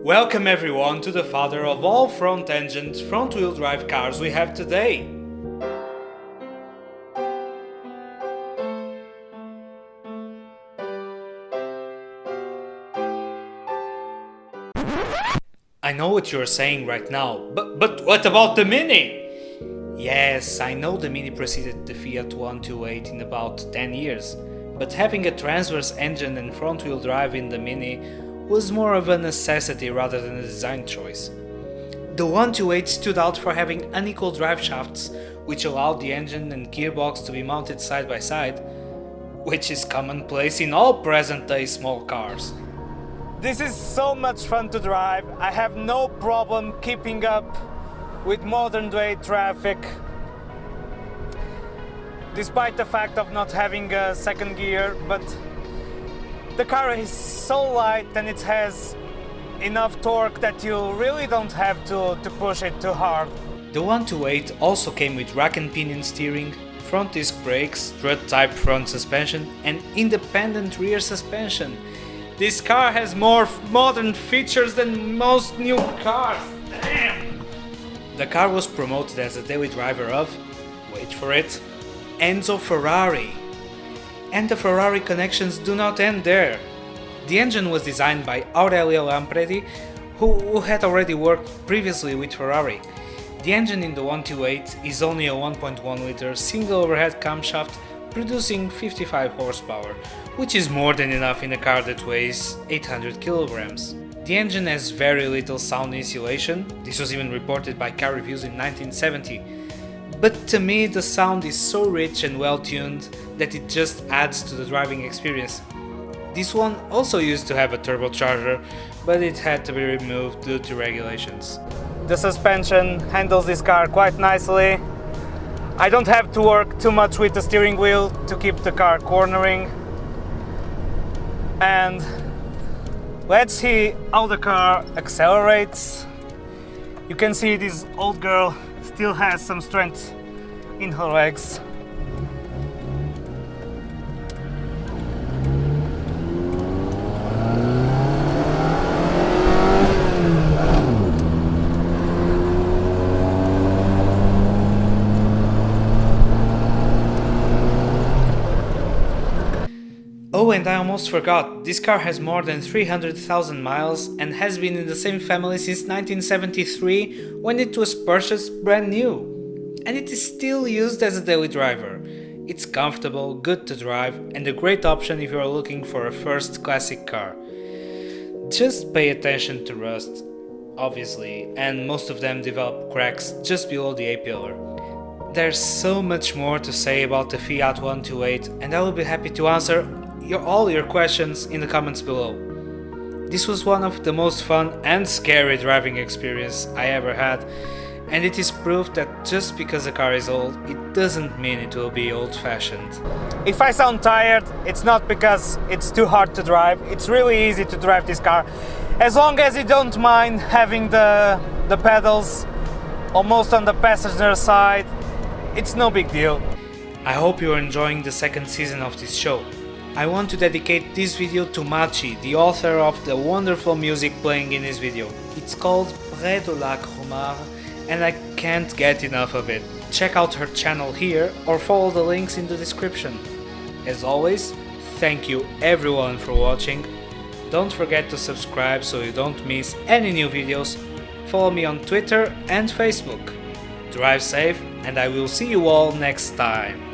Welcome everyone to the father of all front-engined, front-wheel drive cars we have today. I know what you're saying right now, but what about the Mini? Yes, I know the Mini preceded the Fiat 128 in about 10 years, but having a transverse engine and front-wheel drive in the Mini was more of a necessity rather than a design choice. The 128 stood out for having unequal drive shafts, which allowed the engine and gearbox to be mounted side by side, which is commonplace in all present-day small cars. This is so much fun to drive. I have no problem keeping up with modern-day traffic, despite the fact of not having a second gear, but the car is so light and it has enough torque that you really don't have to push it too hard. The 128 also came with rack and pinion steering, front disc brakes, strut-type front suspension and independent rear suspension. This car has more modern features than most new cars. Damn! The car was promoted as a daily driver of, wait for it, Enzo Ferrari. And the Ferrari connections do not end there. The engine was designed by Aurelio Lampredi, who had already worked previously with Ferrari. The engine in the 128 is only a 1.1 liter single overhead camshaft producing 55 horsepower, which is more than enough in a car that weighs 800 kilograms. The engine has very little sound insulation, this was even reported by Car Reviews in 1970. But to me the sound is so rich and well tuned that it just adds to the driving experience. This one also used to have a turbocharger, but it had to be removed due to regulations. The suspension handles this car quite nicely. I don't have to work too much with the steering wheel to keep the car cornering. And let's see how the car accelerates. You can see this old girl still has some strength in her legs. Oh, and I almost forgot, this car has more than 300,000 miles and has been in the same family since 1973 when it was purchased brand new. And it is still used as a daily driver. It's comfortable, good to drive and a great option if you are looking for a first classic car. Just pay attention to rust, obviously, and most of them develop cracks just below the A-pillar. There's so much more to say about the Fiat 128 and I will be happy to answer all your questions in the comments below. This was one of the most fun and scary driving experience I ever had, and it is proof that just because a car is old, it doesn't mean it will be old-fashioned. If I sound tired, it's not because it's too hard to drive, it's really easy to drive this car. As long as you don't mind having the pedals almost on the passenger side, it's no big deal. I hope you're enjoying the second season of this show. I want to dedicate this video to Machi, the author of the wonderful music playing in this video. It's called Prés de lac Rumare and I can't get enough of it. Check out her channel here or follow the links in the description. As always, thank you everyone for watching. Don't forget to subscribe so you don't miss any new videos. Follow me on Twitter and Facebook. Drive safe and I will see you all next time.